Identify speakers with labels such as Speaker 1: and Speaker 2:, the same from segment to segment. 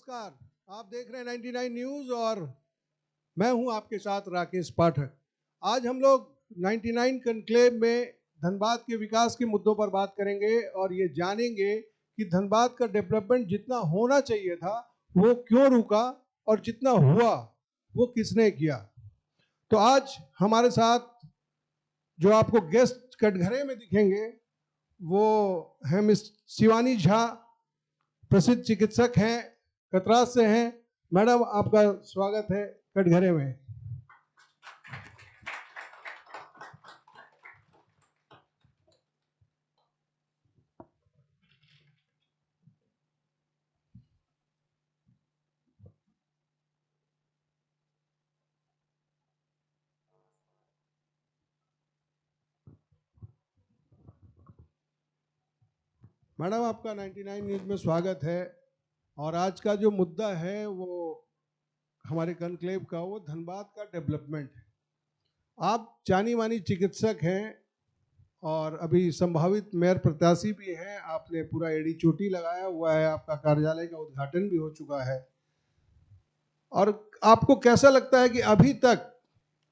Speaker 1: नमस्कार, आप देख रहे हैं 99 न्यूज और मैं हूं आपके साथ राकेश पाठक। आज हम लोग 99 कन्क्लेव में धनबाद के विकास के मुद्दों पर बात करेंगे और ये जानेंगे कि धनबाद का डेवलपमेंट जितना होना चाहिए था वो क्यों रुका और जितना हुआ वो किसने किया। तो आज हमारे साथ जो आपको गेस्ट कटघरे में दिखेंगे वो है मिस शिवानी झा, प्रसिद्ध चिकित्सक हैं, कतरास से हैं। मैडम, आपका स्वागत है कटघरे में। मैडम, आपका 99 न्यूज में स्वागत है। और आज का जो मुद्दा है वो हमारे कन्क्लेव का, वो धनबाद का डेवलपमेंट है। आप जानी मानी चिकित्सक हैं और अभी संभावित मेयर प्रत्याशी भी हैं। आपने पूरा एड़ी चोटी लगाया हुआ है, आपका कार्यालय का उद्घाटन भी हो चुका है। और आपको कैसा लगता है कि अभी तक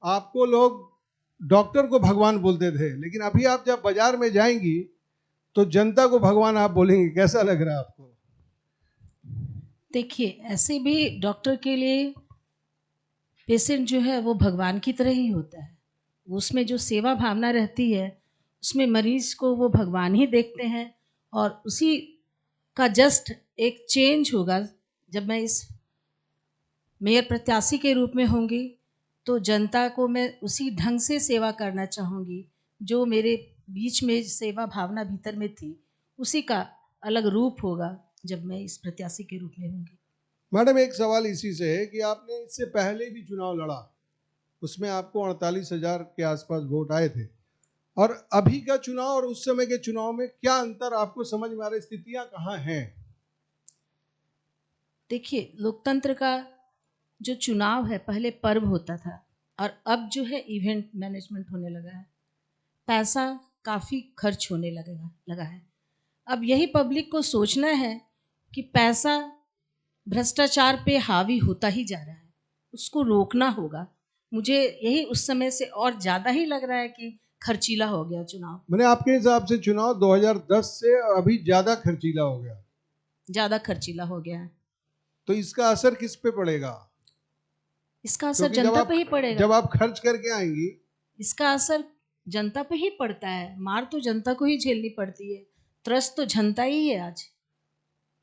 Speaker 1: आपको लोग डॉक्टर को भगवान बोलते थे, लेकिन अभी आप जब बाजार में जाएंगी तो जनता को भगवान आप बोलेंगे, कैसा लग रहा है आपको?
Speaker 2: देखिए, ऐसे भी डॉक्टर के लिए पेशेंट जो है वो भगवान की तरह ही होता है। उसमें जो सेवा भावना रहती है, उसमें मरीज को वो भगवान ही देखते हैं। और उसी का जस्ट एक चेंज होगा। जब मैं इस मेयर प्रत्याशी के रूप में होंगी तो जनता को मैं उसी ढंग से सेवा करना चाहूँगी जो मेरे बीच में सेवा भावना भीतर में थी, उसी का अलग रूप होगा जब मैं इस प्रत्याशी के रूप में होंगी।
Speaker 1: मैडम, एक सवाल इसी से है कि आपने इससे पहले भी चुनाव लड़ा, उसमें आपको 48,000 के आसपास वोट आए थे। और अभी का चुनाव और उस समय के चुनाव में क्या अंतर आपको समझ में आ रहा है? स्थितियां कहाँ हैं?
Speaker 2: देखिए, लोकतंत्र का जो चुनाव है पहले पर्व होता था और अब जो है इवेंट मैनेजमेंट होने लगा है। पैसा काफ़ी खर्च होने लगा है। अब यही पब्लिक को सोचना है कि पैसा भ्रष्टाचार पे हावी होता ही जा रहा है, उसको रोकना होगा। मुझे यही उस समय से और ज़्यादा ही लग रहा है कि खर्चीला हो गया चुनाव।
Speaker 1: मैंने आपके हिसाब से चुनाव 2010 से अभी ज्यादा खर्चीला हो गया,
Speaker 2: ज़्यादा खर्चीला हो गया है।
Speaker 1: तो इसका असर किस पे पड़ेगा?
Speaker 2: इसका असर
Speaker 1: क्योंकि
Speaker 2: जनता पे ही पड़ेगा।
Speaker 1: जब आप खर्च करके आएंगी।
Speaker 2: इसका असर जनता पे ही पड़ता है। मार तो जनता को ही झेलनी पड़ती है, त्रस्त तो जनता ही है आज।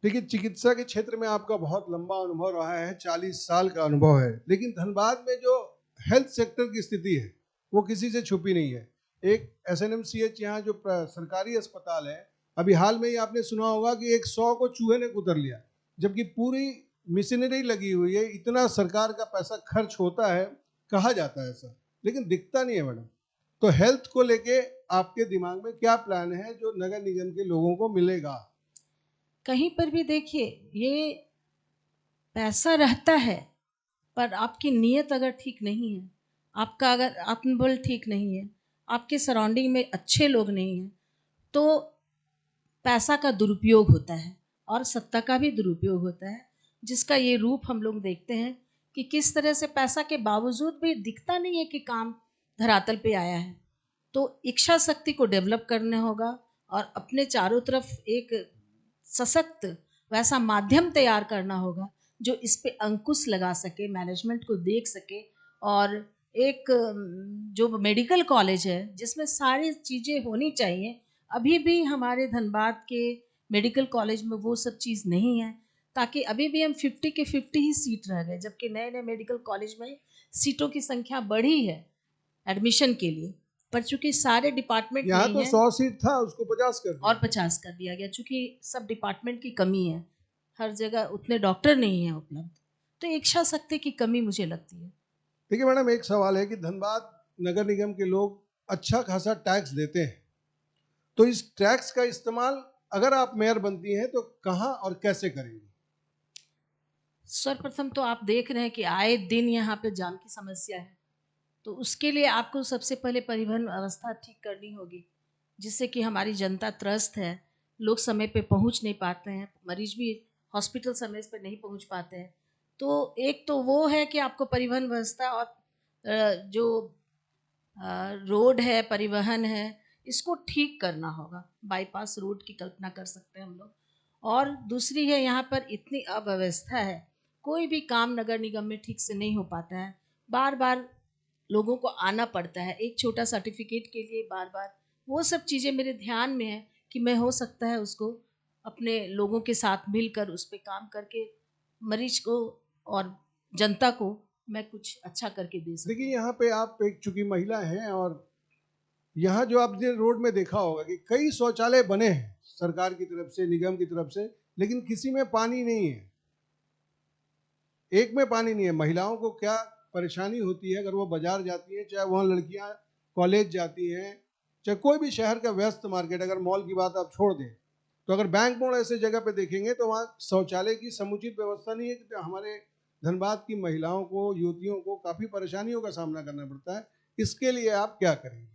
Speaker 1: देखिए, चिकित्सा के क्षेत्र में आपका बहुत लंबा अनुभव रहा है, 40 साल का अनुभव है, लेकिन धनबाद में जो हेल्थ सेक्टर की स्थिति है वो किसी से छुपी नहीं है। एक SNMCH यहाँ जो सरकारी अस्पताल है, अभी हाल में ही आपने सुना होगा कि 100 को चूहे ने कुतर लिया, जबकि पूरी मशीनरी लगी हुई है। इतना सरकार का पैसा खर्च होता है, कहा जाता है ऐसा, लेकिन दिखता नहीं है। मैडम, तो हेल्थ को लेके आपके दिमाग में क्या प्लान है जो नगर निगम के लोगों को मिलेगा?
Speaker 2: कहीं पर भी देखिए, ये पैसा रहता है पर आपकी नीयत अगर ठीक नहीं है, आपका अगर आत्मबल ठीक नहीं है, आपके सराउंडिंग में अच्छे लोग नहीं हैं, तो पैसा का दुरुपयोग होता है और सत्ता का भी दुरुपयोग होता है, जिसका ये रूप हम लोग देखते हैं कि किस तरह से पैसा के बावजूद भी दिखता नहीं है कि काम धरातल पे आया है। तो इच्छा शक्ति को डेवलप करना होगा और अपने चारों तरफ एक सशक्त वैसा माध्यम तैयार करना होगा जो इस पे अंकुश लगा सके, मैनेजमेंट को देख सके। और एक जो मेडिकल कॉलेज है जिसमें सारी चीज़ें होनी चाहिए, अभी भी हमारे धनबाद के मेडिकल कॉलेज में वो सब चीज़ नहीं है। ताकि अभी भी हम 50 के 50 ही सीट रह गए, जबकि नए नए मेडिकल कॉलेज में सीटों की संख्या बढ़ी है एडमिशन के लिए। पर चूंकि सारे डिपार्टमेंट
Speaker 1: यहाँ
Speaker 2: नहीं
Speaker 1: तो
Speaker 2: है
Speaker 1: 100 सीट था, उसको 50 कर दिया।
Speaker 2: और 50 कर दिया गया, चूंकि सब डिपार्टमेंट की कमी है, हर जगह उतने डॉक्टर नहीं है उपलब्ध, तो इच्छा शक्ति की कमी मुझे लगती है।
Speaker 1: देखिए मैडम, एक सवाल है कि धनबाद नगर निगम के लोग अच्छा खासा टैक्स देते हैं, तो इस टैक्स का इस्तेमाल अगर आप मेयर बनती हैं तो कहाँ और कैसे करेंगी?
Speaker 2: सर्वप्रथम तो आप देख रहे हैं कि आए दिन यहाँ पे जाम की समस्या है, तो उसके लिए आपको सबसे पहले परिवहन व्यवस्था ठीक करनी होगी, जिससे कि हमारी जनता त्रस्त है, लोग समय पे पहुँच नहीं पाते हैं, मरीज भी हॉस्पिटल समय पर नहीं पहुंच पाते हैं। तो एक तो वो है कि आपको परिवहन व्यवस्था और जो रोड है, परिवहन है, इसको ठीक करना होगा। बाईपास रोड की कल्पना कर सकते हैं हम लोग। और दूसरी है, यहाँ पर इतनी अव्यवस्था है, कोई भी काम नगर निगम में ठीक से नहीं हो पाता है। बार बार लोगों को आना पड़ता है एक छोटा सर्टिफिकेट के लिए, बार बार। वो सब चीज़ें मेरे ध्यान में है कि मैं हो सकता है उसको अपने लोगों के साथ मिलकर उस पर काम करके मरीज को और जनता को मैं कुछ अच्छा करके दे सकूं।
Speaker 1: देखिए, यहाँ पे आप एक चूंकि महिला हैं, और यहाँ जो आपने रोड में देखा होगा कि कई शौचालय बने हैं सरकार की तरफ से, निगम की तरफ से, लेकिन किसी में पानी नहीं है, एक में पानी नहीं है। महिलाओं को क्या परेशानी होती है अगर वो बाजार जाती हैं, चाहे वहाँ लड़कियाँ कॉलेज जाती हैं, चाहे कोई भी शहर का व्यस्त मार्केट, अगर मॉल की बात आप छोड़ दें, तो अगर बैंक मोड़ ऐसे जगह पे देखेंगे तो वहाँ शौचालय की समुचित व्यवस्था नहीं है। कि हमारे धनबाद की महिलाओं को, युवतियों को काफ़ी परेशानियों का सामना करना पड़ता है। इसके लिए आप क्या करेंगे?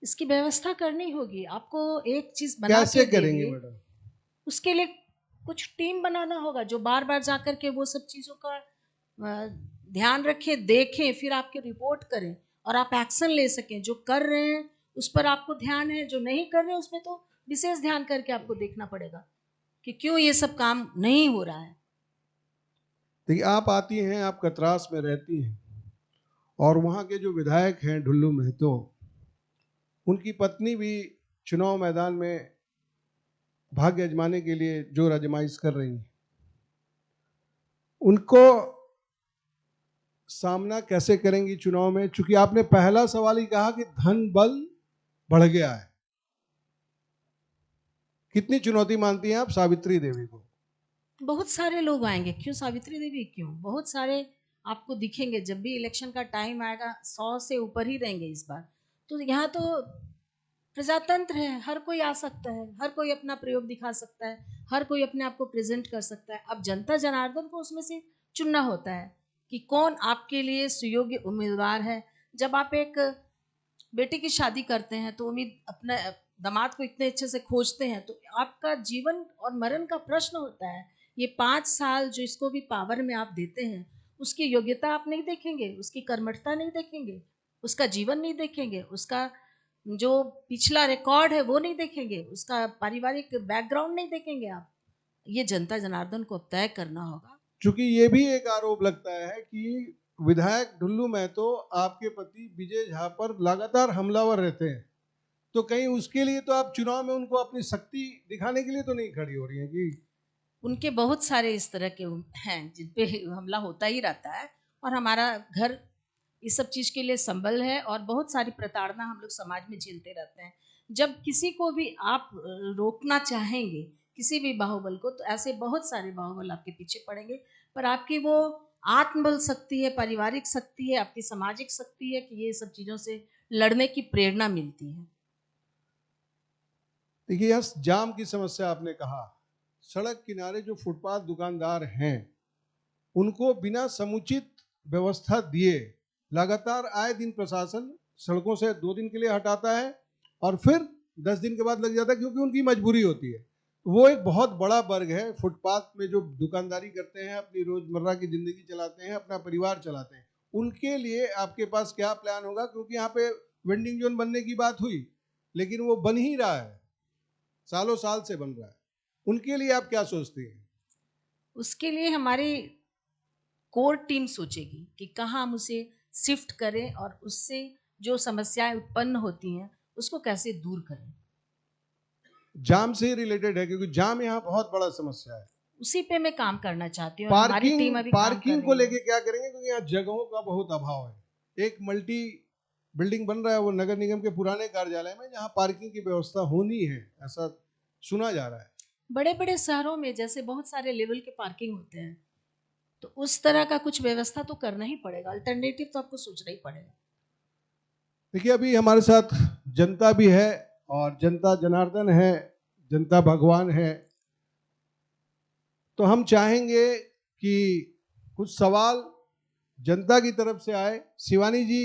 Speaker 2: इसकी व्यवस्था करनी होगी आपको। एक चीज बना
Speaker 1: कैसे
Speaker 2: के
Speaker 1: करेंगे
Speaker 2: देंगे,
Speaker 1: मैडम?
Speaker 2: उसके लिए कुछ टीम बनाना होगा जो बार बार जाकर के वो सब चीजों का ध्यान रखें, देखें, फिर आपके रिपोर्ट करें और आप एक्शन ले सकें। जो कर रहे हैं उस पर आपको ध्यान है, जो नहीं कर रहे हैं उसमें तो विशेष ध्यान करके आपको देखना पड़ेगा कि क्यों ये सब काम नहीं हो रहा है।
Speaker 1: देखिए, आप आती हैं, आप कतरास में रहती हैं, और वहाँ के जो विधायक हैं ढुल्लू महतो, उनकी पत्नी भी चुनाव मैदान में भाग्य आजमाने के लिए जोर आजमाइश कर रही हैं। उनको सामना कैसे करेंगी चुनाव में? चूंकि आपने पहला सवाल ही कहा कि धन बल बढ़ गया है, कितनी चुनौती मानती हैं आप सावित्री देवी को?
Speaker 2: बहुत सारे लोग आएंगे, क्यों सावित्री देवी, क्यों, बहुत सारे आपको दिखेंगे। जब भी इलेक्शन का टाइम आएगा 100 से ऊपर ही रहेंगे इस बार। तो यहाँ तो प्रजातंत्र है, हर कोई आ सकता है, हर कोई अपना प्रयोग दिखा सकता है, हर कोई अपने आप को प्रेजेंट कर सकता है। अब जनता जनार्दन को उसमें से चुनना होता है कि कौन आपके लिए सुयोग्य उम्मीदवार है। जब आप एक बेटी की शादी करते हैं तो उम्मीद अपने दामाद को इतने अच्छे से खोजते हैं, तो आपका जीवन और मरण का प्रश्न होता है। ये 5 साल जो इसको भी पावर में आप देते हैं, उसकी योग्यता आप नहीं देखेंगे, उसकी कर्मठता नहीं देखेंगे, उसका जीवन नहीं देखेंगे, उसका जो पिछला रिकॉर्ड है वो नहीं देखेंगे, उसका पारिवारिक बैकग्राउंड नहीं देखेंगे आप। ये जनता जनार्दन को तय करना होगा।
Speaker 1: चूंकि ये भी एक आरोप लगता है कि विधायक ढुल्लू महतो आपके पति विजय झा पर लगातार हमलावर रहते हैं, तो कहीं उसके लिए तो आप चुनाव में उनको अपनी शक्ति दिखाने के लिए तो नहीं खड़ी हो रही हैं कि?
Speaker 2: उनके बहुत सारे इस तरह के हैं जिन पे हमला होता ही रहता है, और हमारा घर इस सब चीज़ के लिए संबल है, और बहुत सारी प्रताड़ना हम लोग समाज में झेलते रहते हैं। जब किसी को भी आप रोकना चाहेंगे, किसी भी बाहुबल को, तो ऐसे बहुत सारे बाहुबल आपके पीछे पड़ेंगे। पर आपकी वो आत्मबल शक्ति है, पारिवारिक शक्ति है, आपकी सामाजिक शक्ति है कि ये सब चीज़ों से लड़ने की प्रेरणा मिलती है।
Speaker 1: देखिए, यहाँ जाम की समस्या आपने कहा, सड़क किनारे जो फुटपाथ दुकानदार हैं उनको बिना समुचित व्यवस्था दिए लगातार आए दिन प्रशासन सड़कों से 2 दिन के लिए हटाता है और फिर 10 दिन के बाद लग जाता है, क्योंकि उनकी मजबूरी होती है। वो एक बहुत बड़ा वर्ग है फुटपाथ में जो दुकानदारी करते हैं, अपनी रोजमर्रा की जिंदगी चलाते हैं, अपना परिवार चलाते हैं। उनके लिए आपके पास क्या प्लान होगा? क्योंकि यहाँ पे वेंडिंग जोन बनने की बात हुई, लेकिन वो बन ही रहा है, सालों साल से बन रहा है। उनके लिए आप क्या सोचते हैं?
Speaker 2: उसके लिए हमारी कोर टीम सोचेगी कि कहाँ हम उसे शिफ्ट करें और उससे जो समस्याएं उत्पन्न होती हैं उसको कैसे दूर करें।
Speaker 1: जाम से ही रिलेटेड है, क्योंकि जाम यहाँ बहुत बड़ा समस्या है।
Speaker 2: उसी पे मैं काम करना चाहती हूँ और हमारी टीम अभी काम कर
Speaker 1: पार्किंग को
Speaker 2: रही है।
Speaker 1: लेके क्या करेंगे? क्योंकि यहाँ जगहों का बहुत अभाव है। एक मल्टी बिल्डिंग बन रहा है वो नगर निगम के पुराने कार्यालय में, जहाँ पार्किंग की व्यवस्था होनी है, ऐसा सुना जा रहा है।
Speaker 2: बड़े बड़े शहरों में जैसे बहुत सारे लेवल के पार्किंग होते हैं, तो उस तरह का कुछ व्यवस्था तो करना ही पड़ेगा, अल्टरनेटिव तो आपको सोचना ही पड़ेगा।
Speaker 1: देखिए, अभी हमारे साथ जनता भी है, और जनता जनार्दन है, जनता भगवान है। तो हम चाहेंगे कि कुछ सवाल जनता की तरफ से आए। शिवानी जी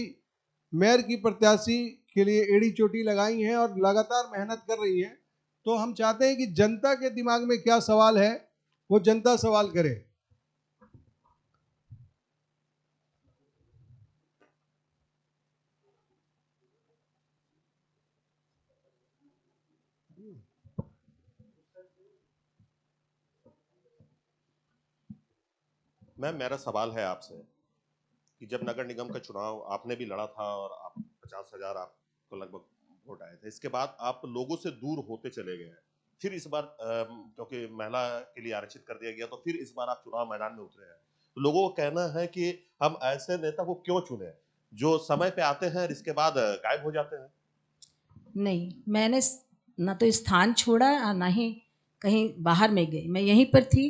Speaker 1: मेयर की प्रत्याशी के लिए एड़ी चोटी लगाई हैं और लगातार मेहनत कर रही हैं, तो हम चाहते हैं कि जनता के दिमाग में क्या सवाल है वो जनता सवाल करे।
Speaker 3: मैम, मेरा सवाल है आपसे कि जब नगर निगम का चुनाव आपने भी लड़ा था और आप 50,000 आपको लगभग वोट आए थे, इसके बाद आप लोगों से दूर होते चले गए हैं। फिर इस बार क्योंकि महिला के लिए आरक्षित कर दिया गया, तो फिर इस बार आप चुनाव मैदान में उतरे हैं। तो लोगों का कहना है कि हम ऐसे नेता को क्यों चुने जो समय पे आते हैं और इसके बाद गायब हो जाते हैं।
Speaker 2: नहीं, मैंने ना तो स्थान छोड़ा और ना ही कहीं बाहर में गई, मैं यहीं पर थी।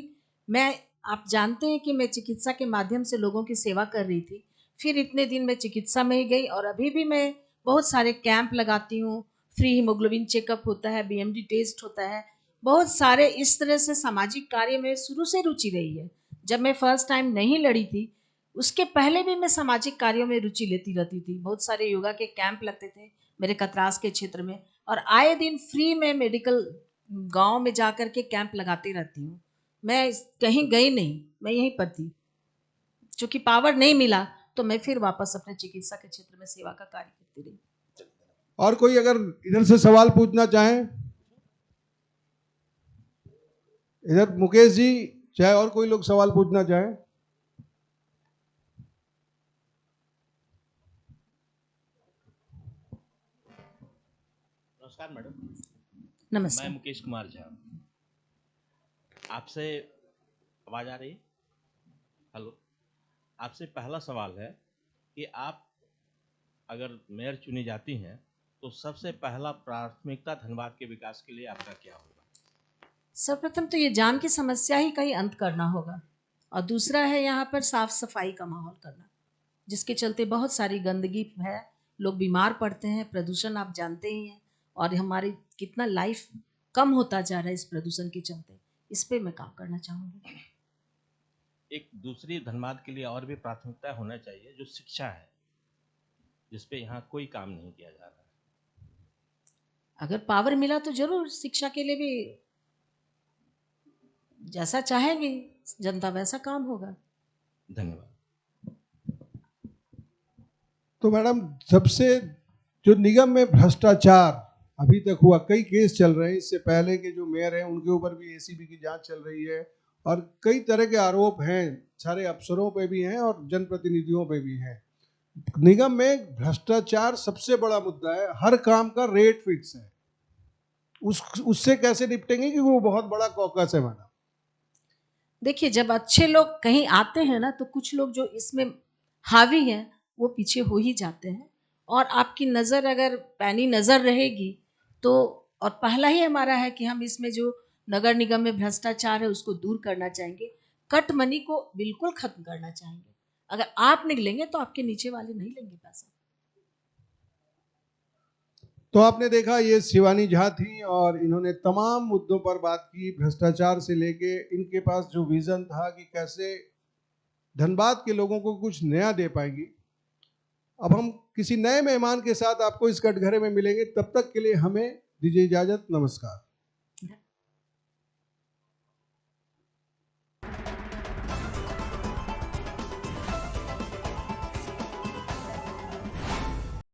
Speaker 2: मैं, आप जानते हैं कि मैं चिकित्सा के माध्यम से लोगों की सेवा कर रही थी। फिर इतने दिन मैं चिकित्सा में ही गई और अभी भी मैं बहुत सारे कैंप लगाती हूँ, फ्री हीमोग्लोबिन चेकअप होता है, बीएमडी टेस्ट होता है, बहुत सारे इस तरह से सामाजिक कार्य में शुरू से रुचि रही है। जब मैं फर्स्ट टाइम नहीं लड़ी थी, उसके पहले भी मैं सामाजिक कार्यों में रुचि लेती रहती थी। बहुत सारे योगा के कैंप लगते थे मेरे कतरास के क्षेत्र में, और आए दिन फ्री में मेडिकल गांव में जाकर के कैंप लगाती रहती हूँ। मैं कहीं गई नहीं, मैं यहीं पर थी। चूंकि पावर नहीं मिला तो मैं फिर वापस अपने चिकित्सा के क्षेत्र में सेवा का कार्य करती रही।
Speaker 1: और कोई अगर इधर से सवाल पूछना चाहें, इधर मुकेश जी, चाहे और कोई लोग सवाल पूछना चाहें।
Speaker 4: नमस्कार मैडम।
Speaker 2: नमस्कार।
Speaker 4: मैं मुकेश कुमार झा। आपसे आवाज आ रही है? हेलो। आपसे पहला सवाल है कि आप अगर मेयर चुनी जाती हैं तो सबसे पहला प्राथमिकता धनबाद के विकास के लिए आपका क्या होगा?
Speaker 2: सर्वप्रथम तो ये जाम की समस्या ही कहीं अंत करना होगा, और दूसरा है यहाँ पर साफ सफाई का माहौल करना, जिसके चलते बहुत सारी गंदगी है, लोग बीमार पड़ते हैं, प्रदूषण आप जानते ही हैं, और हमारी कितना लाइफ कम होता जा रहा है इस प्रदूषण के चलते। इस पे मैं काम करना चाहूँगी।
Speaker 4: एक दूसरी धनबाद के लिए और भी प्राथमिकता होना चाहिए, जो शिक्षा है, जिसपे यहाँ कोई काम नहीं किया जा रहा है।
Speaker 2: अगर पावर मिला तो जरूर शिक्षा के लिए भी जैसा चाहेगी जनता वैसा काम होगा।
Speaker 4: धन्यवाद।
Speaker 1: तो मैडम, सबसे जो निगम में भ्रष्टाचार अभी तक हुआ, कई केस चल रहे हैं, इससे पहले के जो मेयर हैं उनके ऊपर भी एसीबी की जांच चल रही है, और कई तरह के आरोप हैं, सारे अफसरों पे भी हैं और जनप्रतिनिधियों पे भी हैं। निगम में भ्रष्टाचार सबसे बड़ा मुद्दा है, हर काम का रेट फिक्स है, उससे कैसे निपटेंगे, क्योंकि वो बहुत बड़ा कॉकस है मैडम।
Speaker 2: देखिए, जब अच्छे लोग कहीं आते हैं ना, तो कुछ लोग जो इसमें हावी हैं वो पीछे हो ही जाते हैं, और आपकी नज़र अगर पैनी नज़र रहेगी तो, और पहला ही हमारा है कि हम इसमें जो नगर निगम में भ्रष्टाचार है उसको दूर करना चाहेंगे, कट मनी को बिल्कुल खत्म करना चाहेंगे। अगर आप निकलेंगे तो आपके नीचे वाले नहीं लेंगे पैसा।
Speaker 1: तो आपने देखा, ये शिवानी झा थी और इन्होंने तमाम मुद्दों पर बात की, भ्रष्टाचार से लेके इनके पास जो विजन था कि कैसे धनबाद के लोगों को कुछ नया दे पाएंगी। अब हम किसी नए मेहमान के साथ आपको इस कटघरे में मिलेंगे, तब तक के लिए हमें दीजिए इजाजत। नमस्कार।